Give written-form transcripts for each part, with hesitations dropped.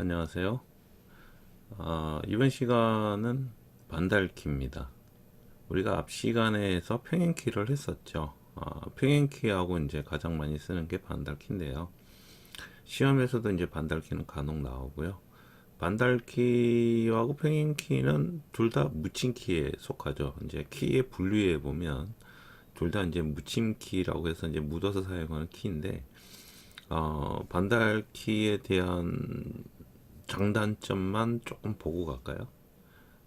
안녕하세요. 이번 시간은 반달키입니다. 우리가 앞 시간에서 평행키를 했었죠. 평행키하고 이제 가장 많이 쓰는 게 반달키인데요. 시험에서도 이제 반달키는 간혹 나오고요. 반달키하고 평행키는 둘 다 묻힘키에 속하죠. 이제 키의 분류에 보면 둘 다 이제 묻힘키라고 해서 이제 묻어서 사용하는 키인데, 반달키에 대한 장단점만 조금 보고 갈까요?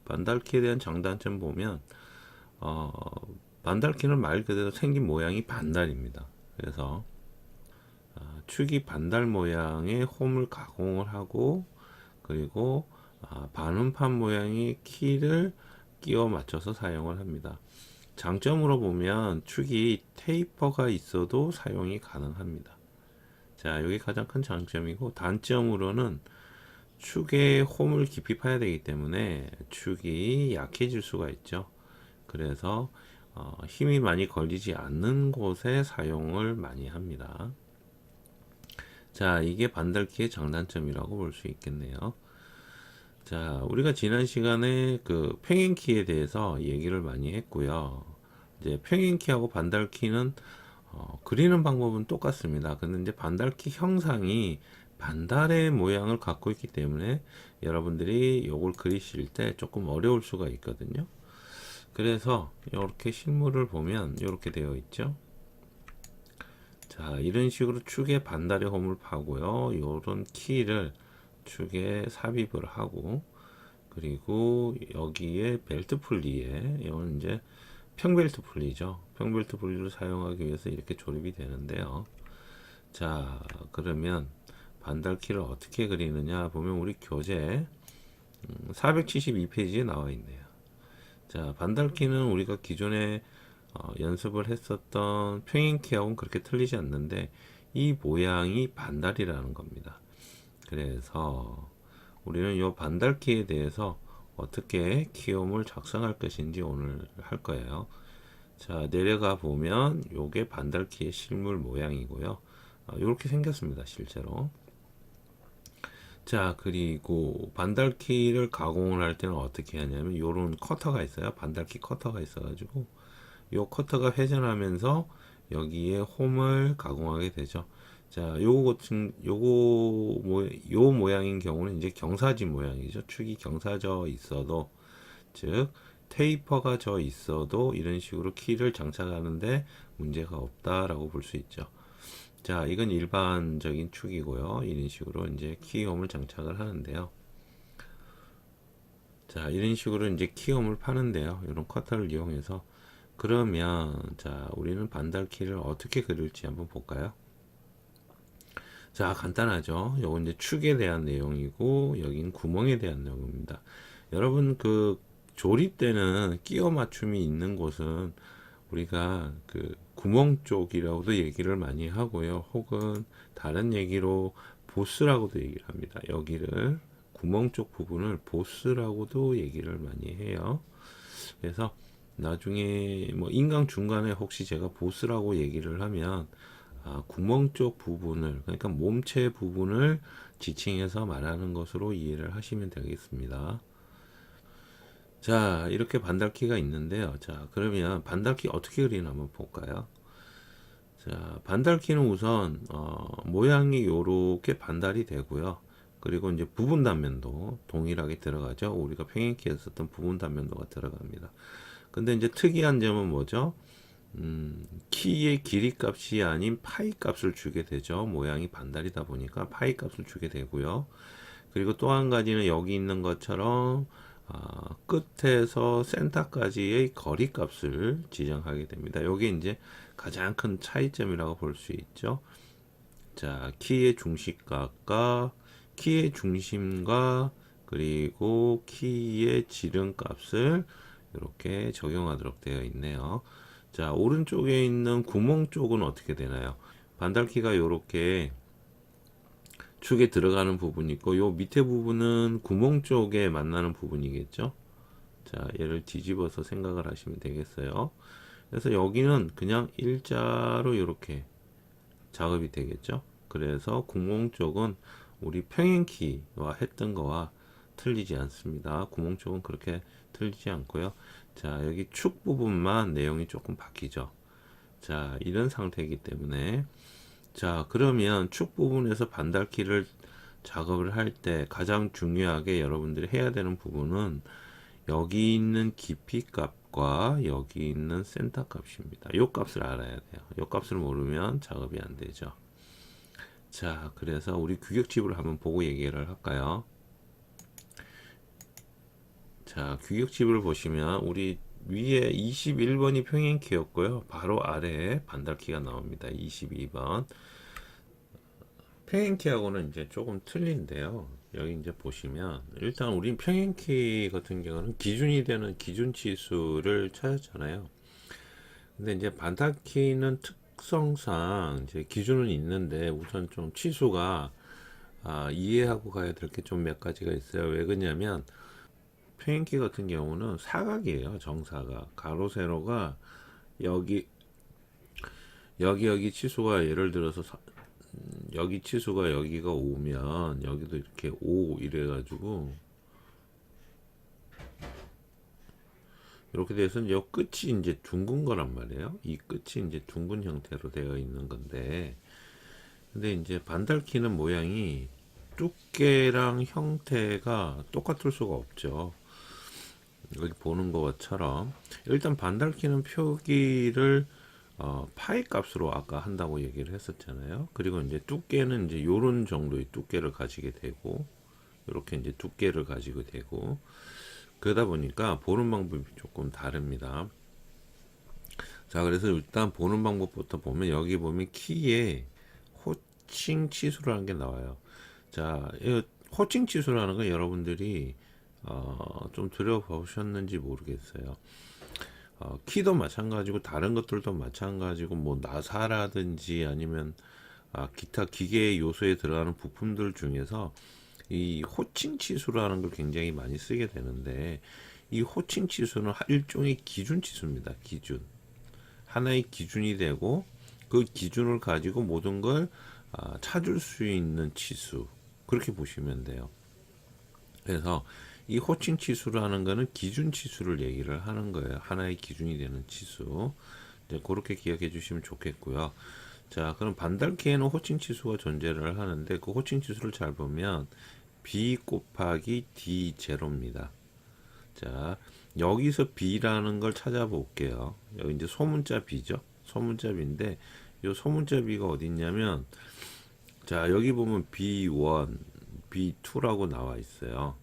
반달키에 대한 장단점 보면 어, 반달키는 말 그대로 생긴 모양이 반달입니다. 그래서 축이 반달 모양의 홈을 가공을 하고 그리고 반음판 모양의 키를 끼워 맞춰서 사용을 합니다. 장점으로 보면 축이 테이퍼가 있어도 사용이 가능합니다. 자, 여기 가장 큰 장점이고, 단점으로는 축에 홈을 깊이 파야 되기 때문에 축이 약해질 수가 있죠. 그래서 힘이 많이 걸리지 않는 곳에 사용을 많이 합니다. 자, 이게 반달키의 장단점이라고 볼 수 있겠네요. 자, 우리가 지난 시간에 그 평행키에 대해서 얘기를 많이 했고요. 이제 평행키하고 반달키는 그리는 방법은 똑같습니다. 근데 이제 반달키 형상이 반달의 모양을 갖고 있기 때문에 여러분들이 이걸 그리실 때 조금 어려울 수가 있거든요. 그래서 이렇게 실물을 보면 이렇게 되어 있죠. 자, 이런 식으로 축에 반달의 홈을 파고요. 이런 키를 축에 삽입을 하고, 그리고 여기에 벨트 풀리에 이건 이제 평벨트 풀리죠. 평벨트 풀리를 사용하기 위해서 이렇게 조립이 되는데요. 자, 그러면 반달키를 어떻게 그리느냐 보면 우리 교재 472페이지에 나와 있네요. 자, 반달키는 우리가 기존에 연습을 했었던 평행키하고는 그렇게 틀리지 않는데 이 모양이 반달이라는 겁니다. 그래서 우리는 이 반달키에 대해서 어떻게 키움을 작성할 것인지 오늘 할 거예요. 자, 내려가 보면 요게 반달키의 실물 모양이고요. 이렇게 생겼습니다, 실제로. 자, 그리고 반달키를 가공을 할 때는 어떻게 하냐면 요런 커터가 있어요. 반달키 커터가 있어가지고 요 커터가 회전하면서 여기에 홈을 가공하게 되죠. 자, 요 모양인 경우는 이제 경사진 모양이죠. 축이 경사져 있어도, 즉, 테이퍼가 져 있어도 이런 식으로 키를 장착하는데 문제가 없다라고 볼 수 있죠. 자, 이건 일반적인 축이고요. 이런 식으로 이제 키홈을 장착을 하는데요. 자, 이런 식으로 이제 키홈을 파는데요. 이런 커터를 이용해서. 그러면, 자, 우리는 반달키를 어떻게 그릴지 한번 볼까요? 자, 간단하죠. 요건 이제 축에 대한 내용이고, 여긴 구멍에 대한 내용입니다. 여러분, 그, 조립 때는 끼워 맞춤이 있는 곳은 우리가 그 구멍 쪽이라고도 얘기를 많이 하고요. 혹은 다른 얘기로 보스라고도 얘기를 합니다. 여기를 구멍 쪽 부분을 보스라고도 얘기를 많이 해요. 그래서 나중에 뭐 인강 중간에 혹시 제가 보스라고 얘기를 하면 구멍 쪽 부분을, 그러니까 몸체 부분을 지칭해서 말하는 것으로 이해를 하시면 되겠습니다. 자, 이렇게 반달키가 있는데요. 자, 그러면 반달키 어떻게 그리나 한번 볼까요? 자, 반달키는 우선 모양이 요렇게 반달이 되고요. 그리고 이제 부분 단면도 동일하게 들어가죠. 우리가 평행키에 썼던 부분 단면도가 들어갑니다. 근데 이제 특이한 점은 뭐죠? 키의 길이 값이 아닌 파이 값을 주게 되죠. 모양이 반달이다 보니까 파이 값을 주게 되고요. 그리고 또 한 가지는 여기 있는 것처럼 끝에서 센터까지의 거리 값을 지정하게 됩니다. 여기 이제 가장 큰 차이점이라고 볼 수 있죠. 자, 키의 중심과 그리고 키의 지름값을 이렇게 적용하도록 되어 있네요. 자, 오른쪽에 있는 구멍 쪽은 어떻게 되나요? 반달키가 이렇게 축에 들어가는 부분이 있고 요 밑에 부분은 구멍 쪽에 만나는 부분이겠죠. 자, 얘를 뒤집어서 생각을 하시면 되겠어요. 그래서 여기는 그냥 일자로 이렇게 작업이 되겠죠. 그래서 구멍 쪽은 우리 평행키와 했던 거와 틀리지 않습니다. 구멍 쪽은 그렇게 틀리지 않고요. 자, 여기 축 부분만 내용이 조금 바뀌죠. 자, 이런 상태이기 때문에, 자, 그러면 축 부분에서 반달키를 작업을 할 때 가장 중요하게 여러분들이 해야 되는 부분은 여기 있는 깊이 값과 여기 있는 센터 값입니다. 요 값을 알아야 돼요. 요 값을 모르면 작업이 안 되죠. 자, 그래서 우리 규격집을 한번 보고 얘기를 할까요? 자, 규격집을 보시면 우리 위에 21번이 평행키였고요. 바로 아래에 반달키가 나옵니다. 22번. 평행키하고는 이제 조금 틀린데요. 여기 이제 보시면 일단 우린 평행키 같은 경우는 기준이 되는 기준치수를 찾았잖아요. 근데 이제 반달키는 특성상 이제 기준은 있는데 우선 좀 치수가 이해하고 가야 될 게 좀 몇 가지가 있어요. 왜 그러냐면 평행키 같은 경우는 사각이에요. 정사각. 가로 세로가 여기 여기 치수가 예를 들어서 여기 치수가 여기가 5면 여기도 이렇게 5 이래 가지고 이렇게 돼서 이 끝이 이제 둥근 거란 말이에요. 이 끝이 이제 둥근 형태로 되어 있는 건데, 근데 이제 반달키는 모양이 두께랑 형태가 똑같을 수가 없죠. 여기 보는 것처럼 일단 반달키는 표기를 파이 값으로 아까 한다고 얘기를 했었잖아요. 그리고 이제 두께는 이제 요런 정도의 두께를 가지게 되고, 이렇게 이제 두께를 가지고 되고, 그러다 보니까 보는 방법이 조금 다릅니다. 자, 그래서 일단 보는 방법부터 보면 여기 보면 키에 호칭 치수라는 게 나와요. 자, 이 호칭 치수라는 건 여러분들이 좀 들여보셨는지 모르겠어요. 키도 마찬가지고 다른 것들도 마찬가지고 뭐 나사라든지 아니면 기타 기계 요소에 들어가는 부품들 중에서 이 호칭 치수라는 걸 굉장히 많이 쓰게 되는데, 이 호칭 치수는 일종의 기준 치수입니다. 기준. 하나의 기준이 되고 그 기준을 가지고 모든 걸 찾을 수 있는 치수. 그렇게 보시면 돼요. 그래서 이 호칭 치수라는 거는 기준 치수를 얘기를 하는 거예요. 하나의 기준이 되는 치수. 이제 그렇게 기억해 주시면 좋겠고요. 자, 그럼 반달키에는 호칭 치수가 존재를 하는데 그 호칭 치수를 잘 보면 b 곱하기 d 제로입니다. 자, 여기서 b라는 걸 찾아볼게요. 여기 이제 소문자 b죠. 소문자 b인데 이 소문자 b가 어디 있냐면, 자, 여기 보면 b1, b2라고 나와 있어요.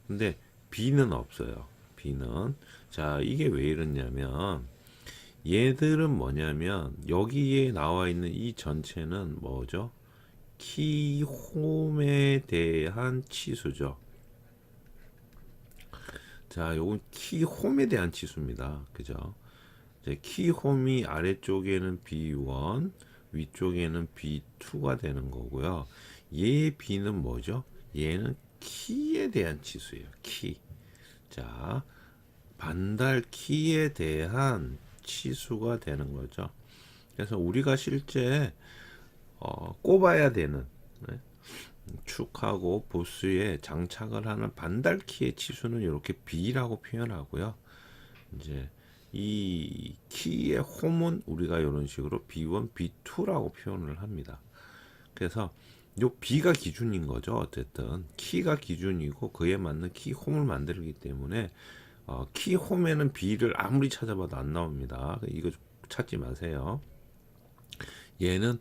근데 b는 없어요. b는. 자, 이게 왜 이러냐면 얘들은 뭐냐면 여기에 나와 있는 이 전체는 뭐죠? 키홈에 대한 치수죠. 자, 요건 키홈에 대한 치수입니다. 그죠? 이제 키홈이 아래쪽에는 B1, 위쪽에는 B2가 되는 거고요. 얘 B는 뭐죠? 얘는 키에 대한 치수예요. 키. 자, 반달 키에 대한 치수가 되는 거죠. 그래서 우리가 실제 꼽아야 되는, 네? 축하고 보스에 장착을 하는 반달키의 치수는 이렇게 B라고 표현하고요. 이제 이 키의 홈은 우리가 이런 식으로 B1, B2라고 표현을 합니다. 그래서 요 B가 기준인 거죠. 어쨌든 키가 기준이고 그에 맞는 키 홈을 만들기 때문에 키 홈에는 B를 아무리 찾아봐도 안 나옵니다. 이거 찾지 마세요. 얘는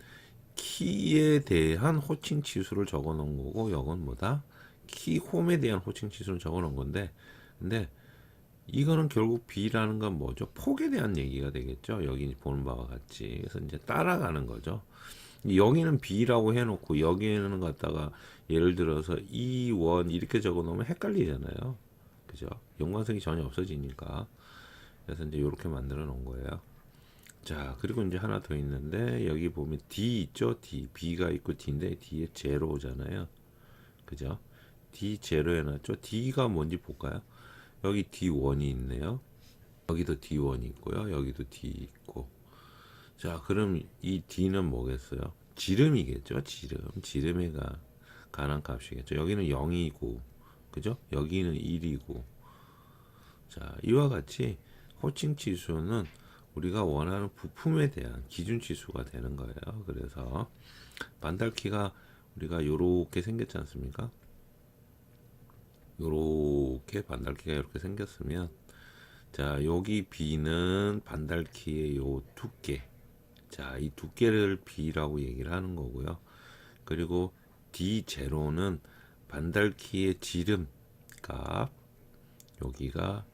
키에 대한 호칭 치수를 적어 놓은 거고, 이건 뭐다? 키 홈에 대한 호칭 치수를 적어 놓은 건데, 근데 이거는 결국 B라는 건 뭐죠? 폭에 대한 얘기가 되겠죠. 여기 보는 바와 같이. 그래서 이제 따라가는 거죠. 여기는 B라고 해놓고 여기에는 갖다가 예를 들어서 E1 이렇게 적어 놓으면 헷갈리잖아요. 그죠? 연관성이 전혀 없어지니까. 그래서 이제 이렇게 만들어 놓은 거예요. 자, 그리고 이제 하나 더 있는데 여기 보면 D 있죠? D. B가 있고 D인데 D에 제로잖아요. 그죠? D 제로 해놨죠? D가 뭔지 볼까요? 여기 D1이 있네요. 여기도 D1이 있고요. 여기도 D 있고. 자, 그럼 이 D는 뭐겠어요? 지름이겠죠? 지름. 지름에가 가난값이겠죠. 여기는 0이고, 그죠? 여기는 1이고. 자, 이와 같이 호칭 지수는 우리가 원하는 부품에 대한 기준 지수가 되는 거예요. 그래서 반달키가 우리가 요렇게 생겼지 않습니까? 요렇게 반달키가 이렇게 생겼으면, 자, 여기 B는 반달키의 요 두께. 자, 이 두께를 B라고 얘기를 하는 거고요. 그리고 D0는 반달키의 지름 값, 여기가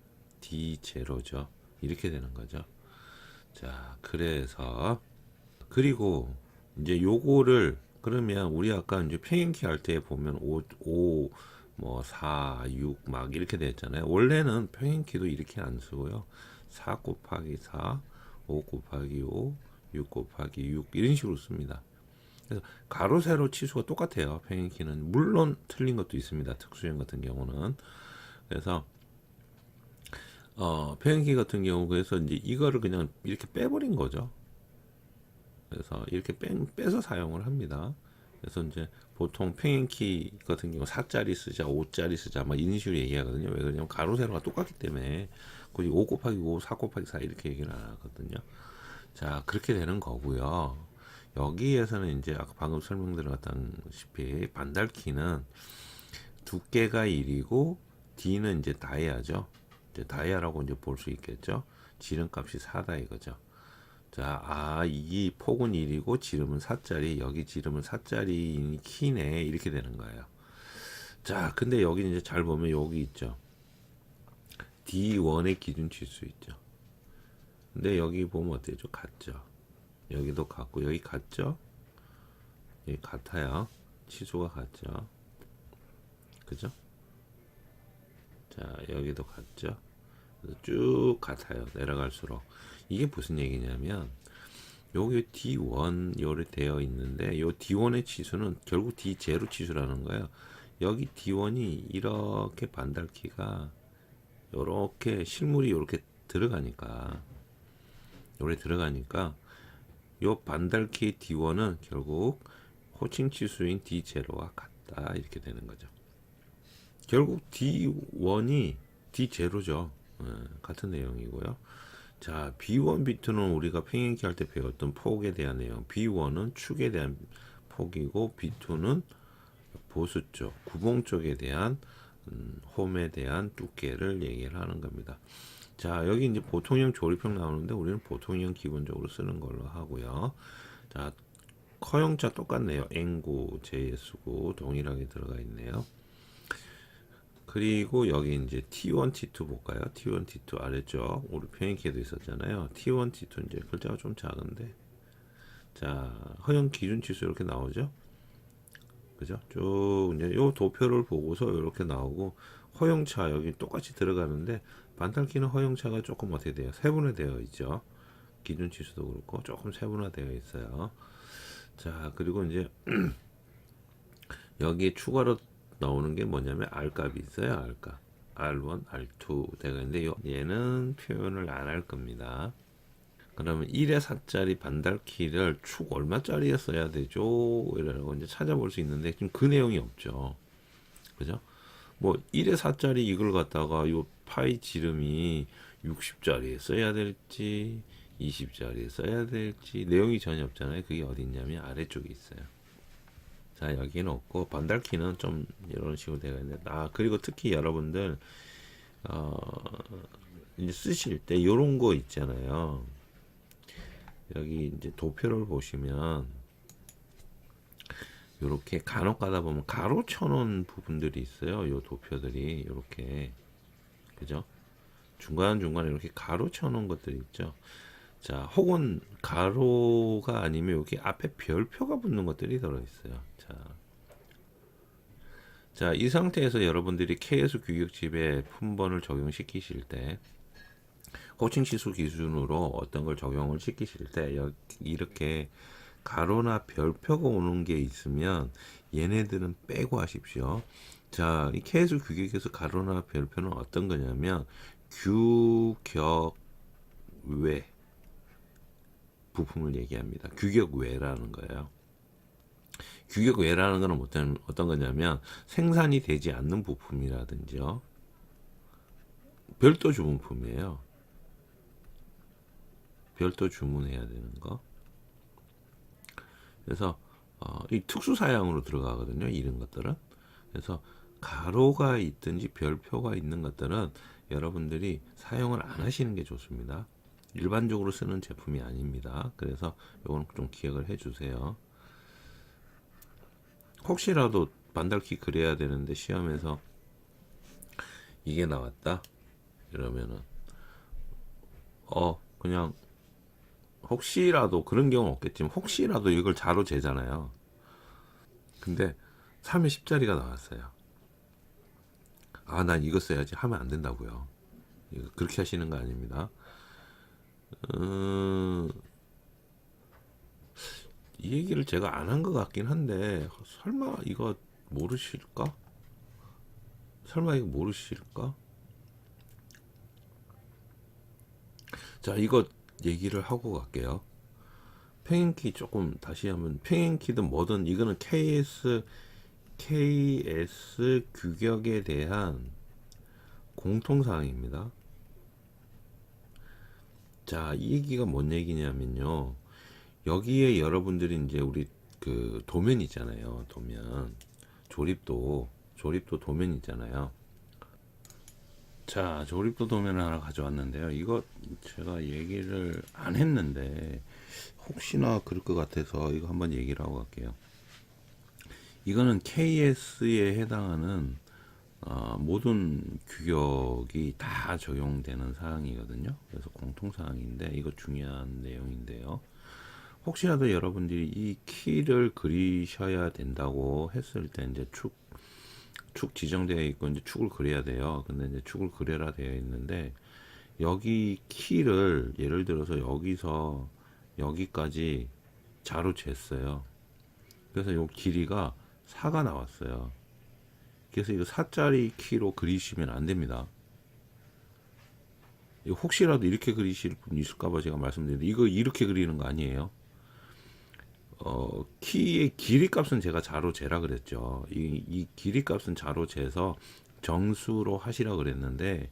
D0죠. 이렇게 되는 거죠. 자, 그래서 그리고 이제 요거를 그러면 우리 아까 이제 평행키 할 때 보면 5, 뭐 4, 6 막 이렇게 됐잖아요. 원래는 평행키도 이렇게 안 쓰고요. 4 곱하기 4, 5 곱하기 5, 6 곱하기 6 이런 식으로 씁니다. 그래서 가로 세로 치수가 똑같아요. 평행키는 물론 틀린 것도 있습니다. 특수형 같은 경우는. 그래서 평행키 같은 경우 그래서 이제 이거를 그냥 이렇게 빼버린 거죠. 그래서 이렇게 빼서 사용을 합니다. 그래서 이제 보통 평행키 같은 경우 4짜리 쓰자, 5짜리 쓰자, 막 이런 식으로 얘기하거든요. 왜 그러냐면 가로 세로가 똑같기 때문에 굳이 5 곱하기 5, 4 곱하기 4 이렇게 얘기를 안 하거든요. 자, 그렇게 되는 거고요. 여기에서는 이제 아까 방금 설명드렸다시피 반달키는 두께가 1이고 D는 이제 다이아죠. 이제 다이아라고 이제 볼 수 있겠죠. 지름값이 4다 이거죠. 자, 이 폭은 1이고 지름은 4짜리, 여기 지름은 4짜리 키네 이렇게 되는 거예요. 자, 근데 여기 이제 잘 보면 여기 있죠. D1의 기준 치수 있죠. 근데 여기 보면 어때요? 같죠. 여기도 같고 여기 같죠. 여기 같아요. 치수가 같죠. 그죠? 자, 여기도 같죠. 쭉 같아요. 내려갈수록. 이게 무슨 얘기냐면 여기 D1 요래 되어 있는데 요 D1의 치수는 결국 D0 치수라는 거예요. 여기 D1이 이렇게 반달키가 요렇게 실물이 요렇게 들어가니까 요 반달키 D1은 결국 호칭 치수인 D0와 같다 이렇게 되는 거죠. 결국 D1이 D0죠. 같은 내용이고요. 자, B1, B2는 우리가 평행키 할 때 배웠던 폭에 대한 내용. B1은 축에 대한 폭이고 B2는 보수 쪽, 구멍 쪽에 대한 홈에 대한 두께를 얘기를 하는 겁니다. 자, 여기 이제 보통형 조립형 나오는데 우리는 보통형 기본적으로 쓰는 걸로 하고요. 자, 커형자 똑같네요. N구, JS구 동일하게 들어가 있네요. 그리고 여기 이제 T1, T2 볼까요? T1, T2 아래쪽 우리 평행키에도 있었잖아요. T1, T2 이제 글자가 좀 작은데, 자, 허용 기준 치수 이렇게 나오죠? 그죠? 쭉 이제 요 도표를 보고서 이렇게 나오고 허용차 여기 똑같이 들어가는데 반달키는 허용차가 조금 어떻게 돼요? 세분화되어 있죠. 기준 치수도 그렇고 조금 세분화되어 있어요. 자, 그리고 이제 여기에 추가로 나오는 게 뭐냐면 R값이 있어요. R값. R1, R2 되어 있는데 얘는 표현을 안 할 겁니다. 그러면 1에 4짜리 반달키를 축 얼마짜리에 써야 되죠? 이라고 이제 찾아볼 수 있는데 지금 그 내용이 없죠. 그죠? 뭐 1에 4짜리 이걸 갖다가 요 파이 지름이 60짜리에 써야 될지 20짜리에 써야 될지 내용이 전혀 없잖아요. 그게 어디 있냐면 아래쪽에 있어요. 자, 여기는 없고 반달키는 좀 이런 식으로 되어 있는데, 그리고 특히 여러분들 이제 쓰실 때 이런 거 있잖아요. 여기 이제 도표를 보시면 이렇게 간혹 가다 보면 가로 쳐놓은 부분들이 있어요. 요 도표들이 이렇게, 그죠? 중간중간에 이렇게 가로 쳐놓은 것들이 있죠. 자, 혹은 가로가 아니면 여기 앞에 별표가 붙는 것들이 들어있어요. 자, 이 상태에서 여러분들이 KS 규격집에 품번을 적용시키실 때 호칭 치수 기준으로 어떤 걸 적용을 시키실 때 이렇게 가로나 별표가 오는 게 있으면 얘네들은 빼고 하십시오. 자, 이 KS 규격에서 가로나 별표는 어떤 거냐면 규격 외 부품을 얘기합니다. 규격 외라는 거예요. 규격 외라는 건 어떤 거냐면 생산이 되지 않는 부품이라든지요. 별도 주문품이에요. 별도 주문해야 되는 거. 그래서 이 특수 사양으로 들어가거든요. 이런 것들은. 그래서 가로가 있든지 별표가 있는 것들은 여러분들이 사용을 안 하시는 게 좋습니다. 일반적으로 쓰는 제품이 아닙니다. 그래서 이건 좀 기억을 해 주세요. 혹시라도 반달키 그려야 되는데 시험에서 이게 나왔다 이러면은 그냥 혹시라도 그런 경우는 없겠지만 혹시라도 이걸 자로 재잖아요. 근데 3에 10짜리가 나왔어요. 난 이거 써야지 하면 안 된다고요. 그렇게 하시는 거 아닙니다. 이 얘기를 제가 안 한 것 같긴 한데 설마 이거 모르실까? 설마 이거 모르실까? 자, 이거 얘기를 하고 갈게요. 팽인키 조금 다시 하면 팽인키든 뭐든 이거는 KS 규격에 대한 공통사항입니다. 자, 이 얘기가 뭔 얘기냐면요. 여기에 여러분들이 이제 우리 그 도면 있잖아요. 도면. 조립도 도면 있잖아요. 자, 조립도 도면을 하나 가져왔는데요. 이거 제가 얘기를 안 했는데 혹시나 그럴 것 같아서 이거 한번 얘기를 하고 갈게요. 이거는 KS에 해당하는 모든 규격이 다 적용되는 사항이거든요. 그래서 공통사항인데 이거 중요한 내용인데요. 혹시라도 여러분들이 이 키를 그리셔야 된다고 했을 때 이제 축 지정되어 있고 이제 축을 그려야 돼요. 근데 이제 축을 그려라 되어 있는데 여기 키를 예를 들어서 여기서 여기까지 자로 쟀어요. 그래서 요 길이가 4가 나왔어요. 그래서 이거 4짜리 키로 그리시면 안 됩니다. 혹시라도 이렇게 그리실 분 있을까봐 제가 말씀드리는데 이거 이렇게 그리는 거 아니에요. 키의 길이 값은 제가 자로 재라 그랬죠. 이 길이 값은 자로 재서 정수로 하시라 그랬는데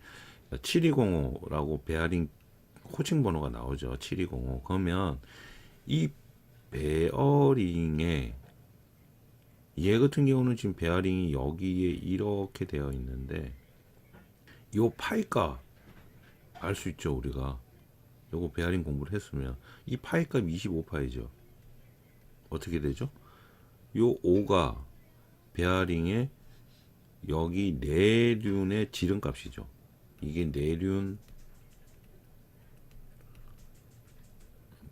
7205라고 베어링 호칭 번호가 나오죠. 7205. 그러면 이 베어링에 얘 같은 경우는 지금 베어링이 여기에 이렇게 되어 있는데 요 파이값 알 수 있죠. 우리가 요거 베어링 공부를 했으면 이 파이값 25파이죠. 어떻게 되죠? 요 5가 베어링의 여기 내륜의 지름값이죠. 이게 내륜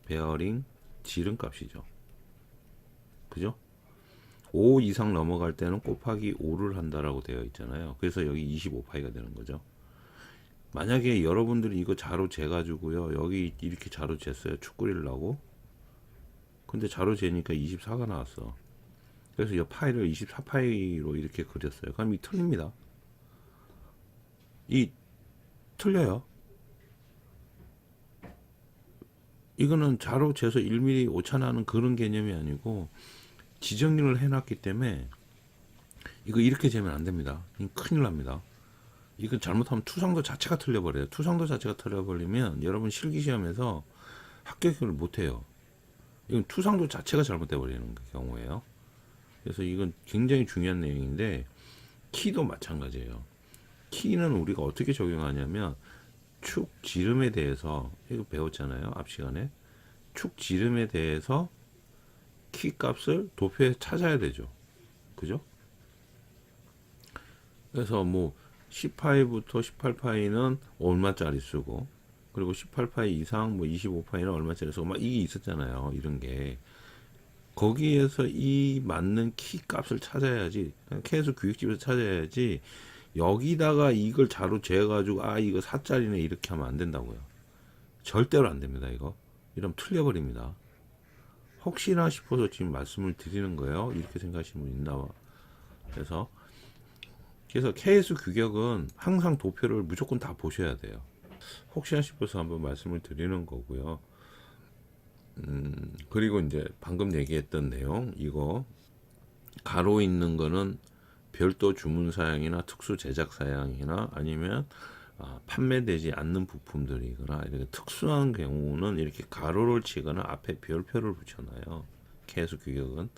베어링 지름값이죠. 그죠? 5 이상 넘어갈 때는 곱하기 5를 한다라고 되어 있잖아요. 그래서 여기 25파이가 되는 거죠. 만약에 여러분들이 이거 자로 재가지고요. 여기 이렇게 자로 쟀어요. 축 그리려고. 근데 자로 재니까 24가 나왔어. 그래서 이 파이를 24파이로 이렇게 그렸어요. 그럼 이 틀립니다. 이 틀려요. 이거는 자로 재서 1mm 오차나는 그런 개념이 아니고 지정을 해놨기 때문에 이거 이렇게 재면 안 됩니다. 이거 큰일 납니다. 이건 잘못하면 투상도 자체가 틀려버려요. 투상도 자체가 틀려버리면 여러분 실기시험에서 합격을 못해요. 이건 투상도 자체가 잘못돼 버리는 경우예요. 그래서 이건 굉장히 중요한 내용인데 키도 마찬가지예요. 키는 우리가 어떻게 적용하냐면 축 지름에 대해서 이거 배웠잖아요. 앞 시간에 축 지름에 대해서 키 값을 도표에 찾아야 되죠. 그죠? 그래서 뭐 10파이부터 18파이는 얼마짜리 쓰고 그리고 18파이 이상 뭐 25파이는 얼마짜리 쓰고 막 이게 있었잖아요. 이런 게 거기에서 이 맞는 키 값을 찾아야지 케이스 규격집에서 찾아야지 여기다가 이걸 자로 재가지고 이거 4짜리네 이렇게 하면 안 된다고요. 절대로 안 됩니다. 이거 이러면 틀려버립니다. 혹시나 싶어서 지금 말씀을 드리는 거예요. 이렇게 생각하시는 분 있나 봐. 그래서 KS 규격은 항상 도표를 무조건 다 보셔야 돼요. 혹시나 싶어서 한번 말씀을 드리는 거고요. 그리고 이제 방금 얘기했던 내용 이거 가로 있는 거는 별도 주문 사양이나 특수 제작 사양이나 아니면 판매되지 않는 부품들이거나 이렇게 특수한 경우는 이렇게 가로를 치거나 앞에 별표를 붙여놔요. 계수 규격은.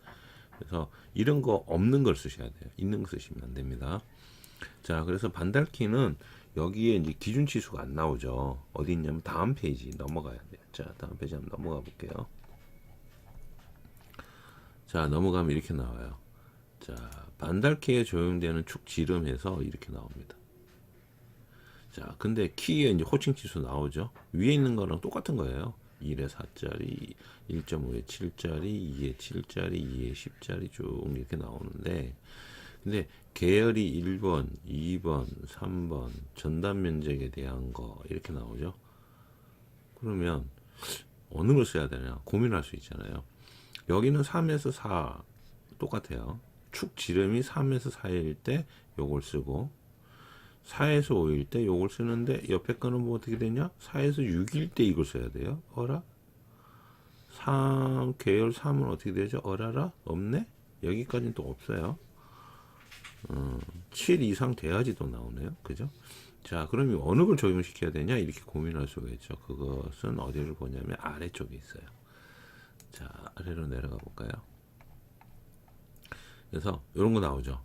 그래서 이런 거 없는 걸 쓰셔야 돼요. 있는 거 쓰시면 안 됩니다. 자, 그래서 반달키는 여기에 이제 기준 치수가 안 나오죠. 어디 있냐면 다음 페이지 넘어가야 돼요. 자, 다음 페이지 한번 넘어가 볼게요. 자, 넘어가면 이렇게 나와요. 자, 반달키에 적용되는 축 지름에서 이렇게 나옵니다. 자, 근데 키에 이제 호칭 치수 나오죠. 위에 있는 거랑 똑같은 거예요. 1에 4짜리, 1.5에 7짜리, 2에 7짜리, 2에 10짜리 쭉 이렇게 나오는데, 근데 계열이 1번, 2번, 3번 전단 면적에 대한 거 이렇게 나오죠. 그러면 어느 걸 써야 되냐 고민할 수 있잖아요. 여기는 3에서 4 똑같아요. 축 지름이 3에서 4일 때 요걸 쓰고 4에서 5일 때 요걸 쓰는데 옆에 거는 뭐 어떻게 되냐? 4에서 6일 때 이걸 써야 돼요. 어라? 3 계열 3은 어떻게 되죠? 어라라? 없네? 여기까지는 또 없어요. 7 이상 돼야지 또 나오네요. 그죠? 자, 그럼 어느 걸 적용시켜야 되냐? 이렇게 고민할 수가 있죠. 그것은 어디를 보냐면 아래쪽에 있어요. 자, 아래로 내려가 볼까요? 그래서 이런 거 나오죠.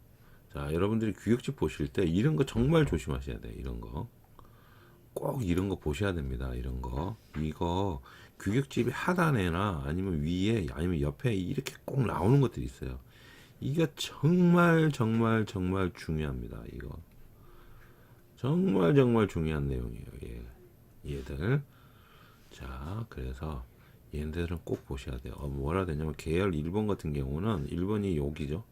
자, 여러분들이 규격집 보실 때 이런 거 정말 조심하셔야 돼요. 이런 거. 꼭 이런 거 보셔야 됩니다. 이런 거. 이거 규격집이 하단에나 아니면 위에 아니면 옆에 이렇게 꼭 나오는 것들이 있어요. 이게 정말 정말 정말 중요합니다. 이거. 정말 정말 중요한 내용이에요. 얘들. 자, 그래서 얘네들은 꼭 보셔야 돼요. 뭐라 되냐면 계열 1번 같은 경우는 1번이 여기죠.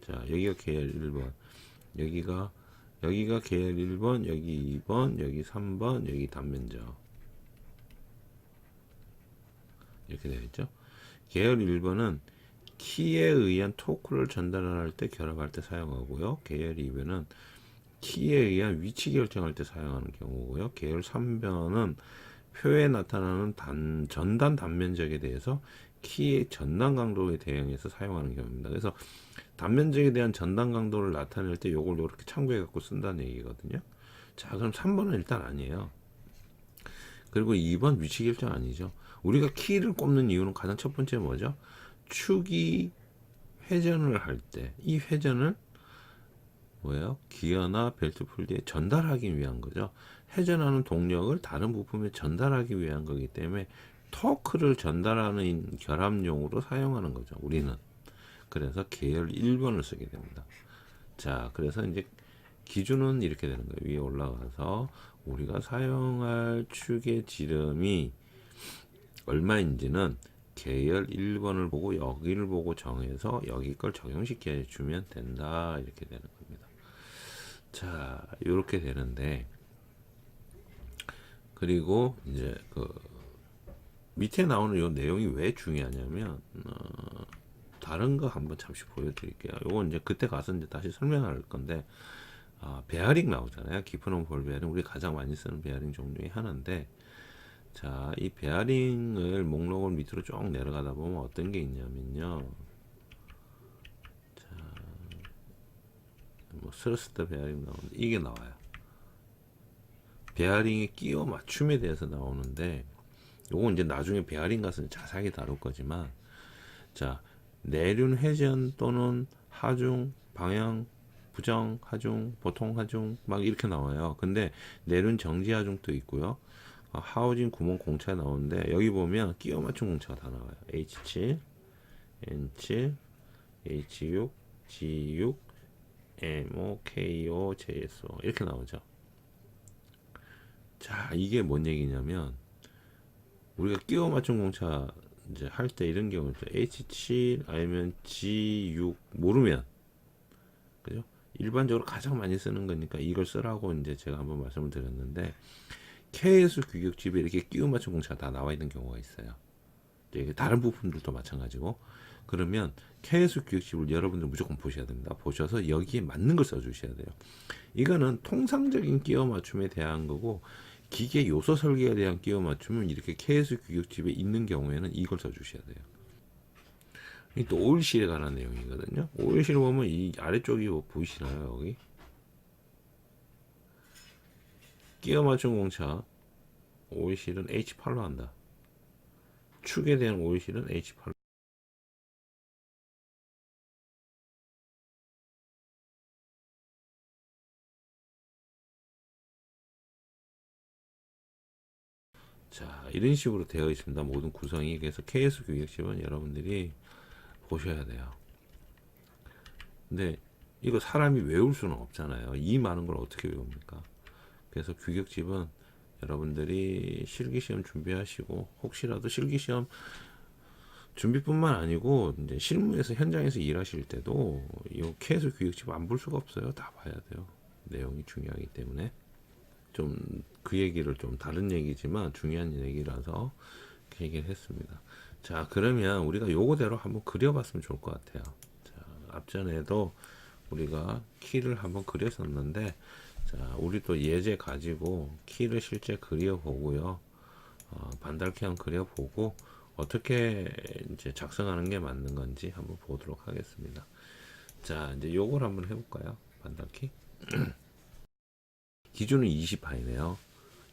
자, 여기가 계열 1번. 여기가 계열 1번, 여기 2번, 여기 3번, 여기 단면적. 이렇게 되어 있죠. 계열 1번은 키에 의한 토크를 전달할 때 결합할 때 사용하고요. 계열 2번은 키에 의한 위치 결정할 때 사용하는 경우고요. 계열 3번은 표에 나타나는 전단 단면적에 대해서 키의 전단 강도에 대응해서 사용하는 경우입니다. 그래서 단면적에 대한 전단 강도를 나타낼 때 요걸 이렇게 참고해 갖고 쓴다는 얘기거든요. 자, 그럼 3번은 일단 아니에요. 그리고 2번 위치 결정 아니죠. 우리가 키를 꼽는 이유는 가장 첫 번째 뭐죠? 축이 회전을 할 때 이 회전을 뭐예요? 기어나 벨트 풀기에 전달하기 위한 거죠. 회전하는 동력을 다른 부품에 전달하기 위한 거기 때문에 토크를 전달하는 결합용으로 사용하는 거죠. 우리는. 그래서 계열 1번을 쓰게 됩니다. 자, 그래서 이제 기준은 이렇게 되는 거예요. 위에 올라가서 우리가 사용할 축의 지름이 얼마인지는 계열 1번을 보고 여기를 보고 정해서 여기 걸 적용시켜 주면 된다. 이렇게 되는 겁니다. 자, 이렇게 되는데, 그리고 이제 그 밑에 나오는 이 내용이 왜 중요하냐면 다른 거 한번 잠시 보여드릴게요. 요건 이제 그때 가서 이제 다시 설명할 건데, 베어링 나오잖아요. 깊은 볼 베어링, 우리 가장 많이 쓰는 베어링 종류의 하나인데, 자, 이 베어링을 목록을 밑으로 쭉 내려가다 보면 어떤 게 있냐면요. 자, 뭐 스러스트 베어링 나오는데 이게 나와요. 베어링의 끼워 맞춤에 대해서 나오는데, 요건 이제 나중에 베어링 가서 자세하게 다룰 거지만, 자, 내륜 회전 또는 하중, 방향, 부정, 하중, 보통 하중 막 이렇게 나와요. 근데 내륜 정지 하중도 있고요. 하우징 구멍 공차 나오는데 여기 보면 끼워 맞춤 공차가 다 나와요. H7, N7, H6, G6, M5, KO, JSO 이렇게 나오죠. 자, 이게 뭔 얘기냐면 우리가 끼워 맞춤 공차 이제 할 때 이런 경우 H7 아니면 G6 모르면 그죠? 일반적으로 가장 많이 쓰는 거니까 이걸 쓰라고 이제 제가 한번 말씀을 드렸는데 KS 규격집에 이렇게 끼워 맞춤 공차가 다 나와 있는 경우가 있어요. 이게 다른 부품들도 마찬가지고 그러면 KS 규격집을 여러분들 무조건 보셔야 됩니다. 보셔서 여기에 맞는 걸 써주셔야 돼요. 이거는 통상적인 끼워 맞춤에 대한 거고 기계 요소 설계에 대한 끼워 맞춤은 이렇게 KS 규격집에 있는 경우에는 이걸 써주셔야 돼요. 이 또 오일실에 관한 내용이거든요. 오일실 보면 이 아래쪽이 뭐 보이시나요? 여기 끼워 맞춘 공차 오일실은 H8로 한다. 축에 대한 오일실은 H8. 자, 이런 식으로 되어 있습니다. 모든 구성이. 그래서 KS 규격집은 여러분들이 보셔야 돼요. 근데 이거 사람이 외울 수는 없잖아요. 이 많은 걸 어떻게 외웁니까? 그래서 규격집은 여러분들이 실기시험 준비하시고, 혹시라도 실기시험 준비뿐만 아니고 이제 실무에서 현장에서 일하실 때도 이 KS 규격집 안 볼 수가 없어요. 다 봐야 돼요. 내용이 중요하기 때문에. 좀 그 얘기를 좀 다른 얘기지만 중요한 얘기라서 그 얘기를 했습니다. 자, 그러면 우리가 요거대로 한번 그려봤으면 좋을 것 같아요. 자, 앞전에도 우리가 키를 한번 그렸었는데, 자, 우리 또 예제 가지고 키를 실제 그려보고요. 반달키 한번 그려보고 어떻게 이제 작성하는 게 맞는 건지 한번 보도록 하겠습니다. 자, 이제 요걸 한번 해볼까요? 반달키. 기준은 20파이네요.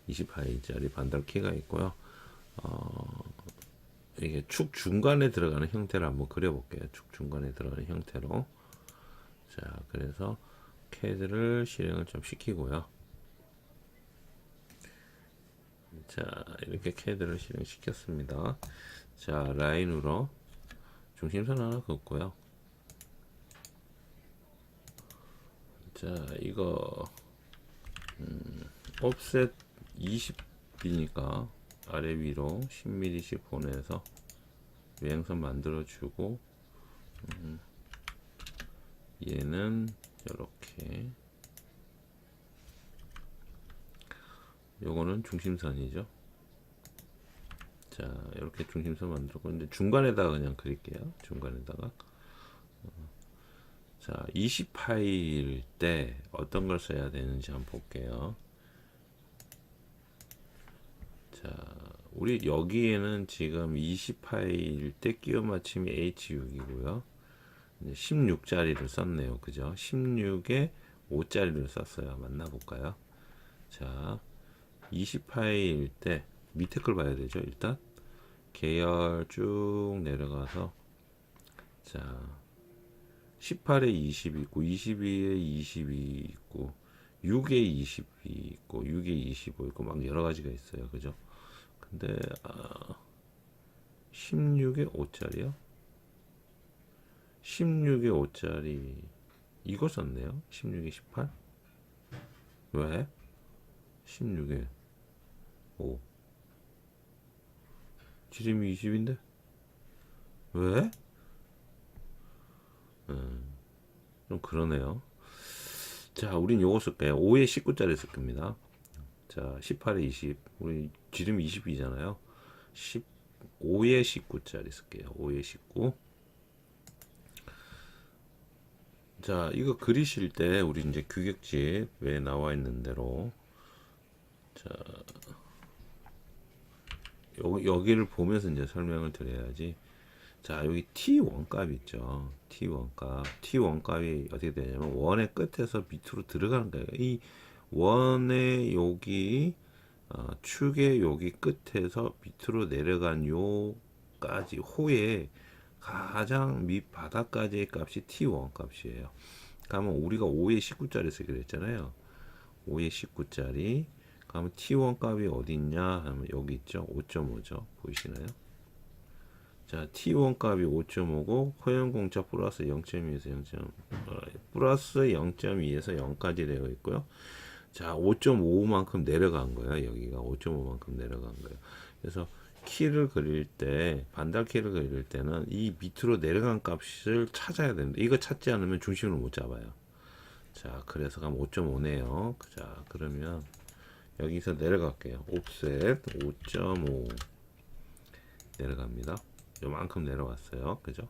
20파이짜리 반달키가 있고요. 이게 축 중간에 들어가는 형태를 한번 그려볼게요. 축 중간에 들어가는 형태로. 자, 그래서 CAD를 실행을 좀 시키고요. 자, 이렇게 CAD를 실행시켰습니다. 자, 라인으로 중심선 하나 긋고요. 자, 이거 옵셋 20이니까 아래 위로 10mm씩 보내서 외행선 만들어주고, 얘는 이렇게, 요거는 중심선이죠. 자, 이렇게 중심선 만들고 이제 중간에다가 그냥 그릴게요. 중간에다가. 자, 20파일 때 어떤 걸 써야 되는지 한번 볼게요. 자, 우리 여기에는 지금 20파일 때 끼워 맞춤이 H6이고요. 16짜리를 썼네요. 그죠? 16에 5짜리를 썼어요. 맞나 볼까요? 자, 20파일 때 밑에 걸 봐야 되죠. 일단 계열 쭉 내려가서, 자, 18에 20 있고 22에 22 있고 6에 22 있고 6에 25 있고 막 여러 가지가 있어요. 그죠? 근데 16에 5짜리요? 16에 5짜리 이거 썼네요. 16에 18? 왜? 16에 5 지름이 20인데? 왜? 좀 그러네요. 자, 우린 요거 쓸게요. 5에 19짜리 쓸 겁니다. 자, 18에 20. 우리 지름이 20이잖아요. 5에 19짜리 쓸게요. 5에 19. 자, 이거 그리실 때 우리 이제 규격집 왜 나와 있는 대로, 자, 여기를 보면서 이제 설명을 드려야지. 자, 여기 T1 값 있죠. T1 값. T1 값이 어떻게 되냐면 원의 끝에서 밑으로 들어가는 거예요. 이 원의 여기 축의 여기 끝에서 밑으로 내려간 요까지 호의 가장 밑 바닥까지의 값이 T1 값이에요. 그러면 우리가 5에 19짜리 쓰기로 했잖아요. 5에 19짜리. 그러면 T1 값이 어디 있냐 하면 여기 있죠. 5.5죠. 보이시나요? 자, T1 값이 5.5고 허용공차 플러스 0.2에서 0. 플러스 0.2에서 0까지 되어 있고요. 자, 5.5만큼 내려간 거야. 여기가 5.5만큼 내려간 거예요. 그래서 키를 그릴 때, 반달 키를 그릴 때는 이 밑으로 내려간 값을 찾아야 됩니다. 이거 찾지 않으면 중심을 못 잡아요. 자, 그래서 그럼 5.5네요. 자, 그러면 여기서 내려갈게요. 옵셋 5.5 내려갑니다. 요만큼 내려왔어요. 그죠?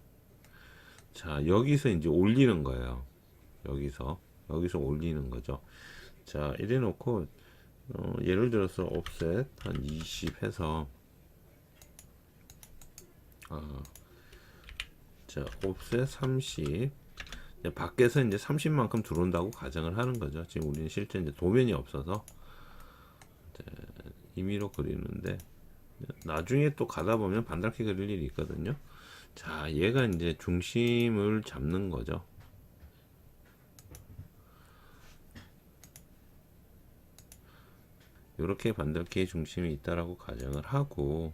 자, 여기서 이제 올리는 거예요. 여기서 올리는 거죠. 자, 이래 놓고 예를 들어서 옵셋 한 20 해서 자, 자, 옵셋 30. 밖에서 이제 30만큼 들어온다고 가정을 하는 거죠. 지금 우리는 실제 이제 도면이 없어서 임의로 그리는데, 나중에 또 가다 보면 반달키 그릴 일이 있거든요. 자, 얘가 이제 중심을 잡는 거죠. 이렇게 반달키의 중심이 있다라고 가정을 하고,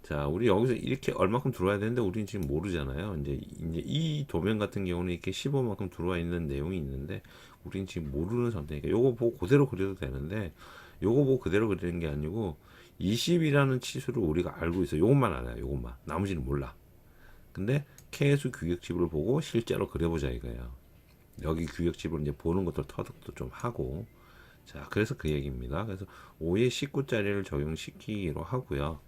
자, 우리 여기서 이렇게 얼마큼 들어와야 되는데 우리는 지금 모르잖아요. 이제 이 도면 같은 경우는 이렇게 15만큼 들어와 있는 내용이 있는데 우리는 지금 모르는 상태니까 요거 보고 그대로 그려도 되는데, 요거 보고 그대로 그리는 게 아니고 20이라는 치수를 우리가 알고 있어. 요것만 알아요. 요것만. 나머지는 몰라. 근데 K수 규격집을 보고 실제로 그려보자 이거예요. 여기 규격집을 이제 보는 것도 터득도 좀 하고. 자, 그래서 그 얘기입니다. 그래서 5에 19짜리를 적용시키기로 하고요.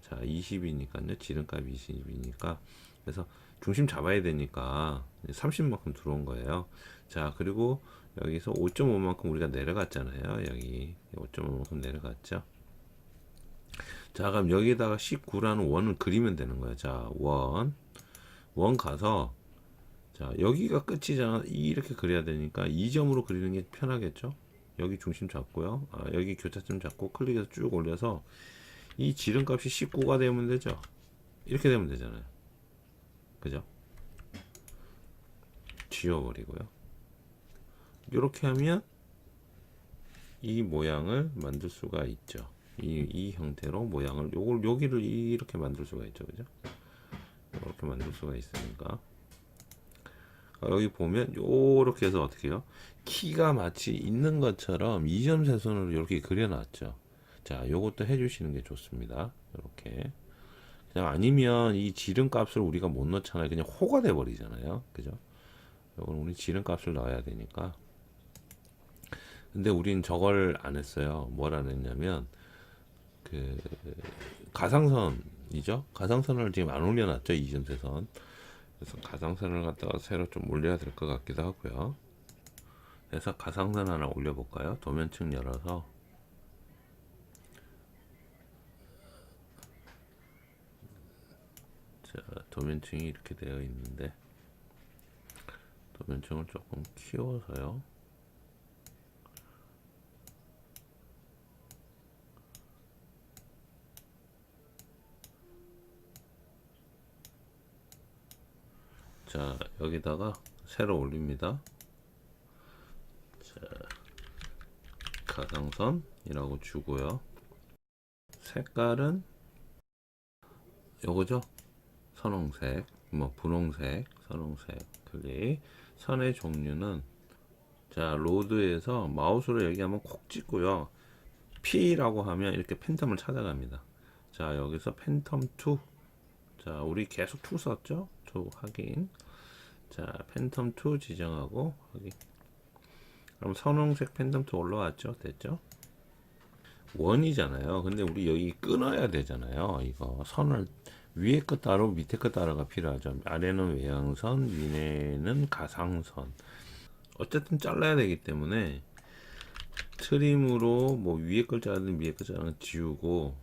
자, 20이니까요. 지름값 20이니까. 그래서 중심 잡아야 되니까 30만큼 들어온 거예요. 자, 그리고 여기서 5.5만큼 우리가 내려갔잖아요. 여기 5.5만큼 내려갔죠. 자, 그럼 여기다가 19라는 원을 그리면 되는 거예요. 자, 원 가서, 자, 여기가 끝이잖아. 이렇게 그려야 되니까 2점으로 그리는 게 편하겠죠. 여기 중심 잡고요. 여기 교차점 잡고 클릭해서 쭉 올려서 이 지름값이 19가 되면 되죠. 이렇게 되면 되잖아요. 그죠? 지워버리고요. 이렇게 하면 이 모양을 만들 수가 있죠. 이 형태로 모양을 여기를 이렇게 만들 수가 있죠. 그죠? 이렇게 만들 수가 있으니까 여기 보면 요렇게 해서 어떻게 해요? 키가 마치 있는 것처럼 이점 세선으로 이렇게 그려놨죠. 자, 요것도 해주시는 게 좋습니다. 이렇게. 그냥 아니면 이 지름값을 우리가 못 넣잖아요. 그냥 호가 돼 버리잖아요. 그죠? 이건 우리 지름값을 넣어야 되니까. 근데 우린 저걸 안 했어요. 뭘 안 했냐면 그 가상선이죠. 가상선을 지금 안 올려놨죠. 이점세선. 그래서 가상선을 갖다가 새로 좀 올려야 될 것 같기도 하고요. 그래서 가상선 하나 올려볼까요? 도면층 열어서. 자, 도면층이 이렇게 되어 있는데 도면층을 조금 키워서요. 자, 여기다가 새로 올립니다. 자, 가상선이라고 주고요. 색깔은 요거죠. 선홍색, 뭐 분홍색, 선홍색 클릭. 선의 종류는, 자, 로드에서 마우스로 여기 한번 콕 찍고요. P라고 하면 이렇게 팬텀을 찾아갑니다. 자, 여기서 팬텀 2. 자, 우리 계속 2 썼죠? 2 확인. 자, 팬텀 2 지정하고 확인. 그럼 선홍색 팬텀 2 올라왔죠? 됐죠? 원이잖아요. 근데 우리 여기 끊어야 되잖아요. 이거 선을 위에 거 따로 밑에 거 따로가 필요하죠. 아래는 외양선, 위에는 가상선. 어쨌든 잘라야 되기 때문에 트림으로 뭐 위에 걸 자르든 위에 걸 자르든 지우고,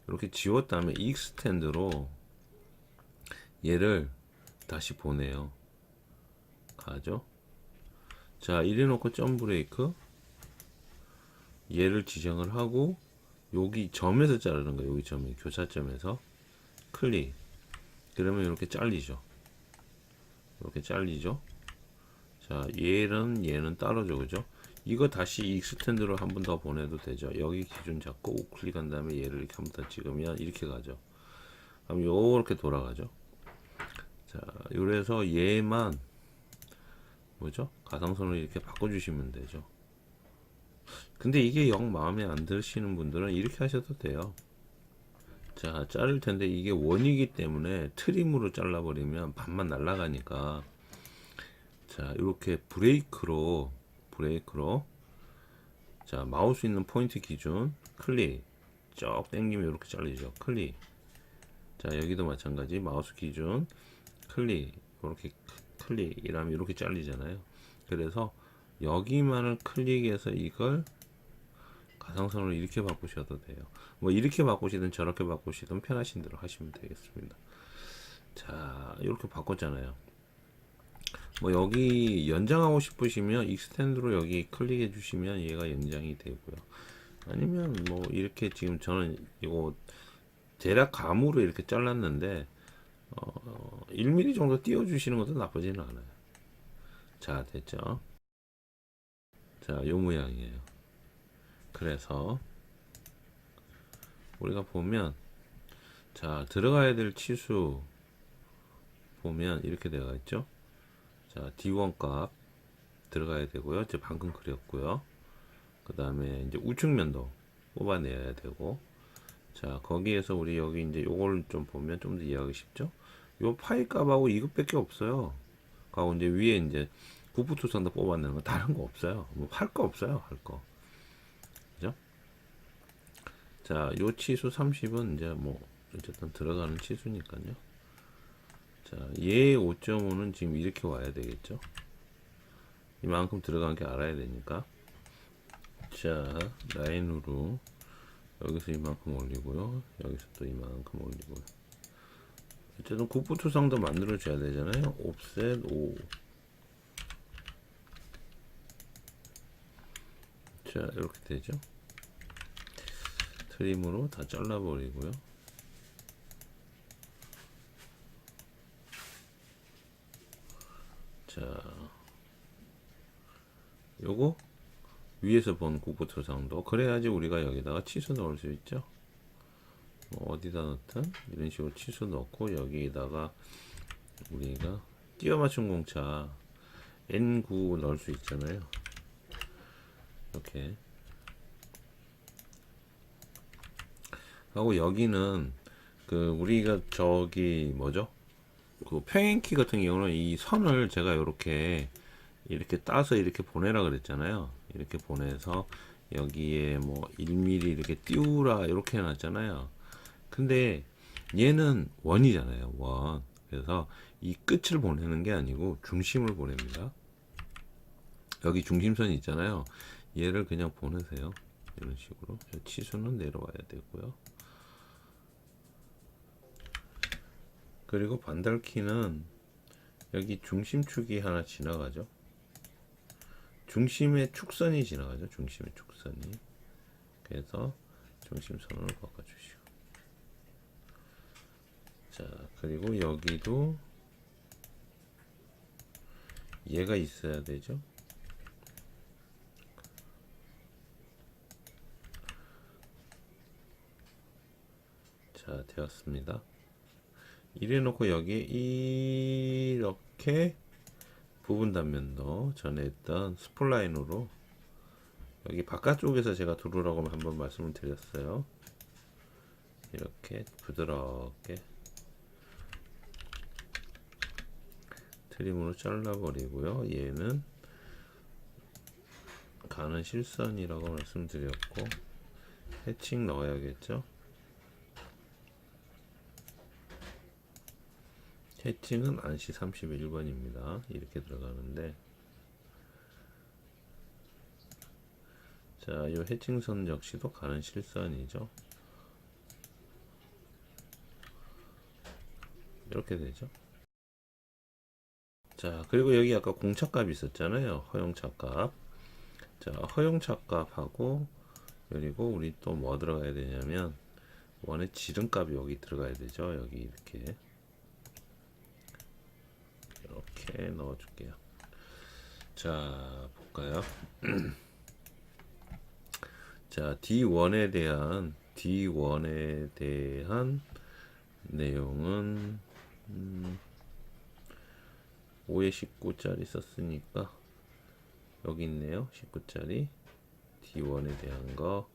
이렇게 지웠 다음에 익스텐드로 얘를 다시 보내요. 가죠. 자, 이래 놓고 점 브레이크 얘를 지정을 하고 여기 점에서 자르는 거예요. 여기 점에 교차점에서 클릭. 그러면 이렇게 잘리죠. 이렇게 잘리죠. 자, 얘는 따로죠. 그죠? 이거 다시 익스텐드로 한 번 더 보내도 되죠. 여기 기준 잡고 우클릭한 다음에 얘를 이렇게 한 번 더 찍으면 이렇게 가죠. 그럼 요렇게 돌아가죠. 자, 요래서 얘만 뭐죠? 가상선을 이렇게 바꿔주시면 되죠. 근데 이게 영 마음에 안 드시는 분들은 이렇게 하셔도 돼요. 자, 자를 텐데 이게 원이기 때문에 트림으로 잘라버리면 반만 날아가니까, 자, 이렇게 브레이크로 자, 마우스 있는 포인트 기준 클릭 쭉 당기면 이렇게 잘리죠. 클릭. 자, 여기도 마찬가지 마우스 기준 클릭, 이렇게 클릭이라면 이렇게 잘리잖아요. 그래서 여기만을 클릭해서 이걸 가상선으로 이렇게 바꾸셔도 돼요. 뭐 이렇게 바꾸시든 저렇게 바꾸시든 편하신 대로 하시면 되겠습니다. 자, 이렇게 바꿨잖아요. 뭐 여기 연장하고 싶으시면 익스텐드로 여기 클릭해 주시면 얘가 연장이 되고요. 아니면 뭐 이렇게 지금 저는 이거 대략 감으로 이렇게 잘랐는데 1mm 정도 띄워 주시는 것도 나쁘지는 않아요. 자, 됐죠? 자, 요 모양이에요. 그래서 우리가 보면 자, 들어가야 될 치수 보면 이렇게 되어 있죠. 자, D1 값 들어가야 되고요. 이제 방금 그렸고요. 그 다음에 이제 우측면도 뽑아내야 되고, 자, 거기에서 우리 여기 이제 요걸 좀 보면 좀 더 이해하기 쉽죠? 요 파이 값하고 이것밖에 없어요. 가고 이제 위에 이제 구부투상도 뽑아내는 거 다른 거 없어요. 뭐 할 거 없어요. 할 거. 그죠? 자, 요 치수 30은 이제 뭐 어쨌든 들어가는 치수니까요. 자, 얘 5.5는 지금 이렇게 와야 되겠죠? 이만큼 들어간 게 알아야 되니까. 자, 라인으로 여기서 이만큼 올리고요. 여기서 또 이만큼 올리고요. 어쨌든 국부투상도 만들어 줘야 되잖아요. 옵셋 5. 자, 이렇게 되죠. 트림으로 다 잘라버리고요. 자, 요거 위에서 본 국부투상도 그래야지 우리가 여기다가 치수 넣을 수 있죠. 뭐 어디다 넣든 이런 식으로 치수 넣고 여기다가 우리가 끼워 맞춘 공차 N9 넣을 수 있잖아요. 이렇게 하고 여기는 그 우리가 저기 뭐죠? 그 평행키 같은 경우는 이 선을 제가 이렇게 따서 이렇게 보내라 그랬잖아요. 이렇게 보내서 여기에 뭐 1mm 이렇게 띄우라 이렇게 해놨잖아요. 근데 얘는 원이잖아요. 원. 그래서 이 끝을 보내는 게 아니고 중심을 보냅니다. 여기 중심선이 있잖아요. 얘를 그냥 보내세요. 이런 식으로. 치수는 내려와야 되고요. 그리고 반달키는 여기 중심축이 하나 지나가죠. 중심의 축선이 지나가죠. 중심의 축선이. 그래서 중심선으로 바꿔주시고. 자, 그리고 여기도 얘가 있어야 되죠. 자, 되었습니다. 이래 놓고 여기에 이렇게 부분 단면도 전에 했던 스플라인으로 여기 바깥쪽에서 제가 두르라고 한번 말씀을 드렸어요. 이렇게 부드럽게 트림으로 잘라버리고요. 얘는 가는 실선이라고 말씀드렸고 해칭 넣어야겠죠. 해칭은 안시 31번입니다. 이렇게 들어가는데 자, 이 해칭선 역시도 가는 실선이죠. 이렇게 되죠. 자, 그리고 여기 아까 공차값 있었잖아요. 허용차값. 자, 허용차값하고 그리고 우리 또 뭐 들어가야 되냐면 원의 지름값이 여기 들어가야 되죠. 여기 이렇게 넣어줄게요. 자, 볼까요? 자, D1에 대한 내용은 5에 19짜리 썼으니까 여기 있네요. 19짜리 D1에 대한 거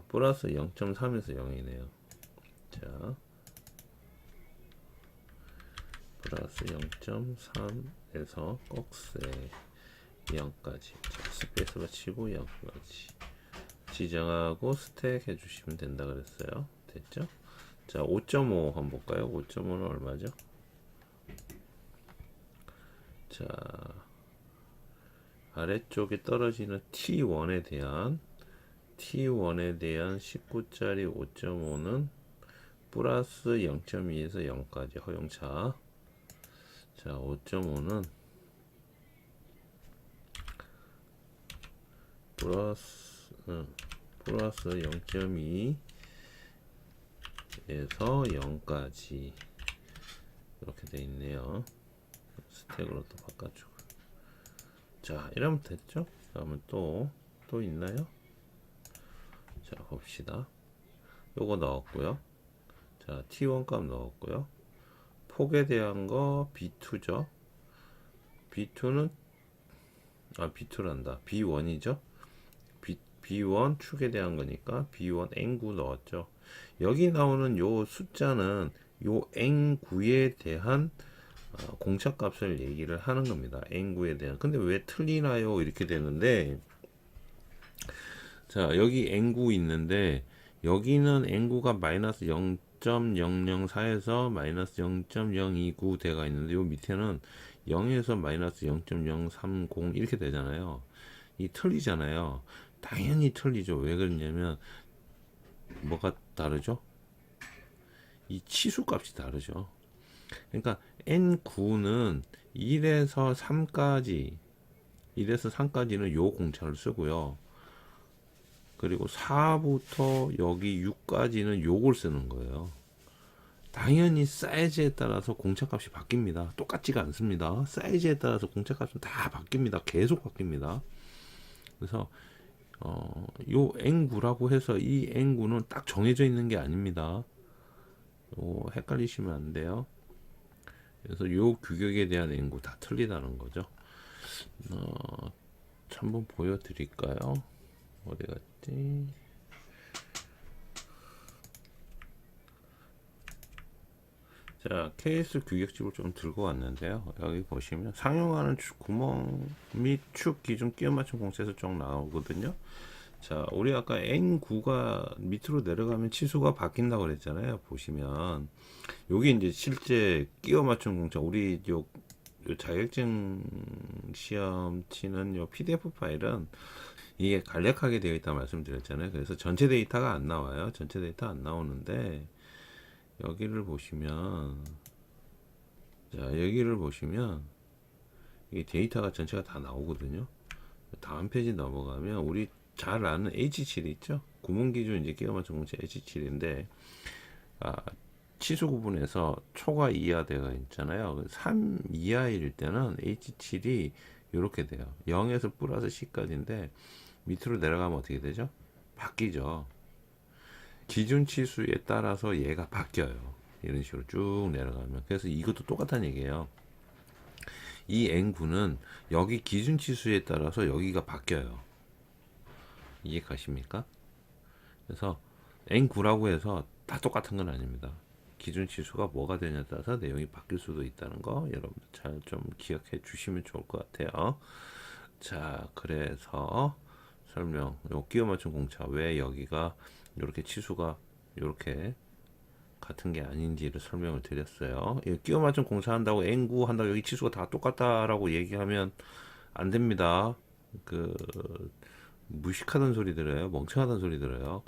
플러스 0.3에서 0이네요. 자, 플러스 0.3에서 꺽쇠 0까지 스페이스바 치고 0까지 지정하고 스택 해주시면 된다 그랬어요. 됐죠? 자, 5.5 한번 볼까요? 5.5는 얼마죠? 자, 아래쪽에 떨어지는 T1에 대한 19짜리 5.5는 플러스 0.2에서 0까지 허용차. 자, 5.5는 플러스 0.2에서 0까지 이렇게 돼 있네요. 스택으로 또 바꿔주고. 자, 이러면 됐죠? 다음에 또 있나요? 자, 봅시다. 요거 넣었고요. 자, T1 값 넣었고요. 폭에 대한 거 B2죠. B2는 B2란다. B1이죠. B1 축에 대한 거니까 B1 N9 넣었죠. 여기 나오는 요 숫자는 요 N9에 대한 공차값을 얘기를 하는 겁니다. N9에 대한. 근데 왜 틀리나요? 이렇게 되는데, 자, 여기 N9 있는데, 여기는 N9가 마이너스 0.004에서 마이너스 0.029 대가 있는데, 요 밑에는 0에서 마이너스 0.030 이렇게 되잖아요. 이 틀리잖아요. 당연히 틀리죠. 왜 그러냐면, 뭐가 다르죠? 이 치수 값이 다르죠. 그러니까 N9는 1에서 3까지는 요 공차를 쓰고요. 그리고 4부터 여기 6까지는 요걸 쓰는 거예요. 당연히 사이즈에 따라서 공차값이 바뀝니다. 똑같지가 않습니다. 사이즈에 따라서 공차값은 다 바뀝니다. 계속 바뀝니다. 그래서 요 N9라고 해서 이 N9는 딱 정해져 있는 게 아닙니다. 헷갈리시면 안 돼요. 그래서 요 규격에 대한 N9 다 틀리다는 거죠. 한번 보여드릴까요? 어디 갔지? 자, 케이스 규격집을 좀 들고 왔는데요. 여기 보시면 상용하는 구멍 및 축 기준 끼워 맞춤 공차에서 쭉 나오거든요. 자, 우리 아까 N9가 밑으로 내려가면 치수가 바뀐다고 그랬잖아요. 보시면 여기 이제 실제 끼워 맞춤 공차, 우리 요 자격증 시험 치는 요 PDF 파일은 이게 간략하게 되어 있다 말씀드렸잖아요. 그래서 전체 데이터가 안 나와요. 전체 데이터 안 나오는데, 여기를 보시면, 자, 여기를 보시면 이 데이터가 전체가 다 나오거든요. 다음 페이지 넘어가면 우리 잘 아는 H7 있죠? 구문 기준 이제 끼워 맞춤 공차 H7인데, 치수 구분에서 초과 이하대가 있잖아요. 3 이하일 때는 H7이 이렇게 돼요. 0에서 플러스 C까지인데 밑으로 내려가면 어떻게 되죠? 바뀌죠. 기준 치수에 따라서 얘가 바뀌어요. 이런 식으로 쭉 내려가면. 그래서 이것도 똑같다는 얘기예요. 이 N9는 여기 기준 치수에 따라서 여기가 바뀌어요. 이해 가십니까? 그래서 N9라고 해서 다 똑같은 건 아닙니다. 기준 치수가 뭐가 되냐에 따라서 내용이 바뀔 수도 있다는 거 여러분들 잘 좀 기억해 주시면 좋을 것 같아요. 자, 그래서 설명, 요 끼워 맞춤 공차 왜 여기가 이렇게 치수가 이렇게 같은 게 아닌지를 설명을 드렸어요. 끼워 맞춤 공차 한다고 N9 한다고 여기 치수가 다 똑같다라고 얘기하면 안 됩니다. 무식하다는 소리 들어요. 멍청하다는 소리 들어요.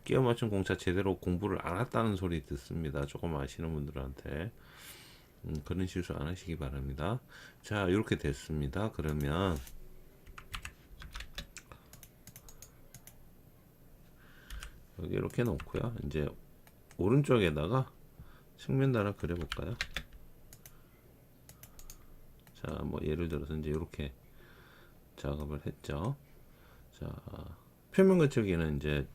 끼워 맞춤 공차 제대로 공부를 안 했다는 소리 듣습니다. 조금 아시는 분들한테. 그런 실수 안 하시기 바랍니다. 자, 이렇게 됐습니다. 그러면 여기 이렇게 놓고요. 이제 오른쪽에다가 측면도 하나 그려볼까요? 자, 뭐 예를 들어서 이제 이렇게 작업을 했죠. 자, 표면 거칠기는 이제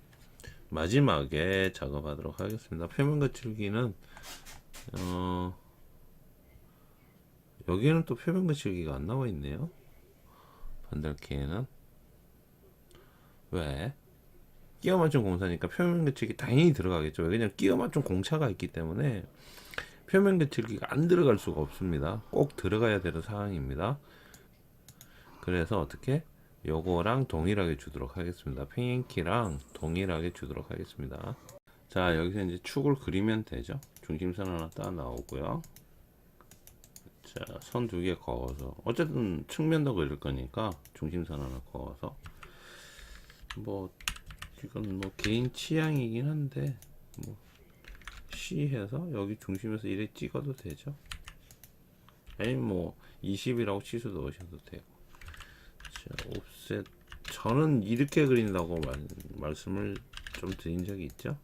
마지막에 작업하도록 하겠습니다. 표면 거칠기는 여기에는 또 표면 거칠기가 안 나와 있네요. 반달키에는 왜? 끼워 맞춤 공사니까 표면 거칠기 당연히 들어가겠죠. 왜냐면 끼워 맞춤 공차가 있기 때문에 표면 거칠기가 안 들어갈 수가 없습니다. 꼭 들어가야 되는 상황입니다. 그래서 어떻게? 요거랑 동일하게 주도록 하겠습니다. 팽행키랑 동일하게 주도록 하겠습니다. 자, 여기서 이제 축을 그리면 되죠. 중심선 하나 따 나오고요. 자, 선 두 개 그어서 어쨌든 측면도 그릴 거니까 중심선 하나 그어서 뭐 이건 뭐 개인 취향이긴 한데 뭐 C 해서 여기 중심에서 이래 찍어도 되죠. 아니면 뭐 20이라고 치수 넣으셔도 되고. 자, 옵셋 저는 이렇게 그린다고 말씀을 좀 드린 적이 있죠.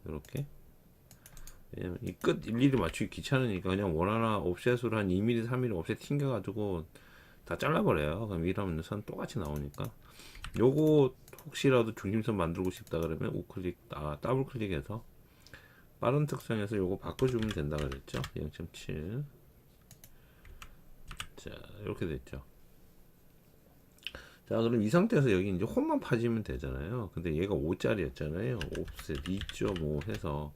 이렇게. 왜냐면 이 끝 일일이 맞추기 귀찮으니까 그냥 원하나 옵셋으로 한 2mm, 3mm 옵셋 튕겨가지고 다 잘라버려요. 그럼 이러면 선 똑같이 나오니까. 요거 혹시라도 중심선 만들고 싶다 그러면 우클릭, 더블 클릭해서 빠른 특성에서 요거 바꿔주면 된다 그랬죠. 0.7. 자, 이렇게 됐죠. 자, 그럼 이 상태에서 여기 이제 홈만 파지면 되잖아요. 근데 얘가 5짜리였잖아요. 옵셋 2.5 해서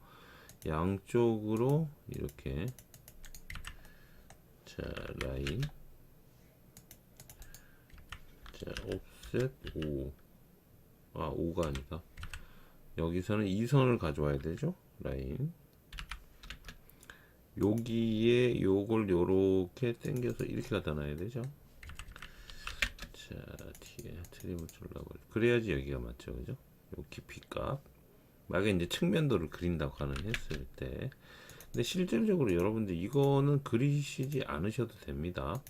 양쪽으로 이렇게, 자, 라인, 자, 옵셋 5, 5가 아니다. 여기서는 2선을 가져와야 되죠. 라인. 여기에 요걸 요렇게 당겨서 이렇게 갖다 놔야 되죠. 자, 뒤에 트림을 잘라버려. 그래야지 여기가 맞죠, 그죠? 요 깊이값. 만약에 이제 측면도를 그린다고 하는 했을 때, 근데 실질적으로 여러분들 이거는 그리시지 않으셔도 됩니다.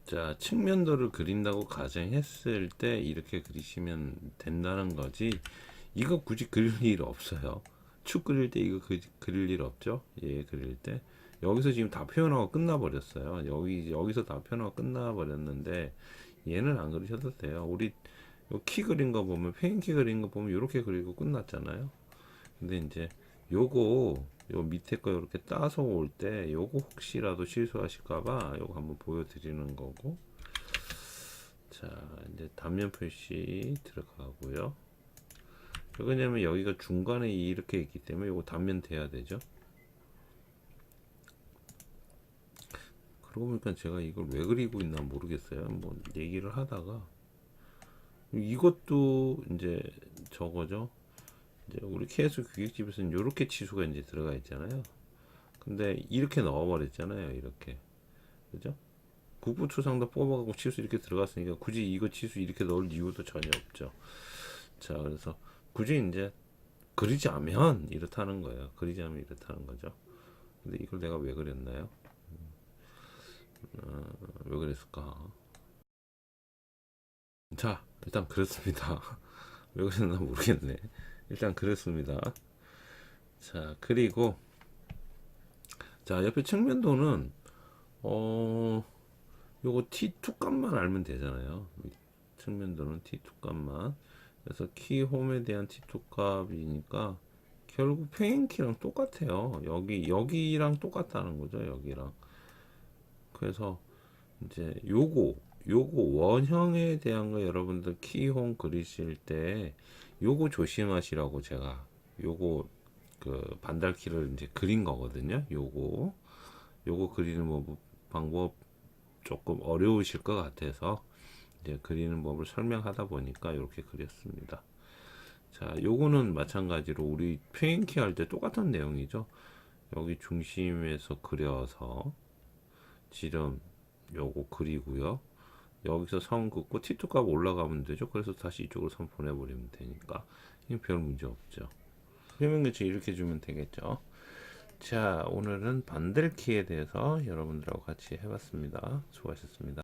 자, 측면도를 그린다고 가정했을 때 이렇게 그리시면 된다는 거지. 이거 굳이 그릴 일 없어요. 축 그릴 때 이거 그릴 일 없죠. 예, 그릴 때 여기서 지금 다 표현하고 끝나버렸어요. 여기서 다 표현하고 끝나버렸는데 얘는 안 그리셔도 돼요. 우리 키 그린 거 보면, 페인키 그린 거 보면 이렇게 그리고 끝났잖아요. 근데 이제 요거 요 밑에 거 이렇게 따서 올 때 요거 혹시라도 실수하실까봐 요거 한번 보여드리는 거고. 자, 이제 단면 표시 들어가고요. 왜냐면 여기가 중간에 이렇게 있기 때문에 요거 단면 돼야 되죠. 그러고 보니까 제가 이걸 왜 그리고 있나 모르겠어요. 뭐 얘기를 하다가 이것도 이제 저거죠. 이제 우리 KS 기획집에서는 이렇게 치수가 이제 들어가 있잖아요. 근데 이렇게 넣어버렸잖아요. 이렇게, 그죠? 국부초상도 뽑아가고 치수 이렇게 들어갔으니까 굳이 이거 치수 이렇게 넣을 이유도 전혀 없죠. 자, 그래서 굳이 이제 그리지 않으면 이렇다는 거예요. 그리지 않으면 이렇다는 거죠. 근데 이걸 내가 왜 그렸나요? 왜 그랬을까? 자, 일단 그렇습니다. 왜 그랬나 모르겠네. 일단 그렇습니다. 자, 그리고 자, 옆에 측면도는 요거 T2 값만 알면 되잖아요. 측면도는 T2 값만. 그래서 키 홈에 대한 T2 값이니까 결국 페인키랑 똑같아요. 여기랑 똑같다는 거죠. 여기랑. 그래서 이제 요거 원형에 대한 거 여러분들 키홈 그리실 때 요거 조심하시라고 제가 요거 그 반달키를 이제 그린 거거든요. 요거 그리는 방법 조금 어려우실 것 같아서 이제 그리는 법을 설명하다 보니까 이렇게 그렸습니다. 자, 요거는 마찬가지로 우리 페인키 할 때 똑같은 내용이죠. 여기 중심에서 그려서 지름 요거 그리고요. 여기서 선 긋고 T2 값 올라가면 되죠. 그래서 다시 이쪽으로 선 보내버리면 되니까 별 문제 없죠. 표면 교체 이렇게 주면 되겠죠. 자, 오늘은 반들키에 대해서 여러분들하고 같이 해봤습니다. 수고하셨습니다.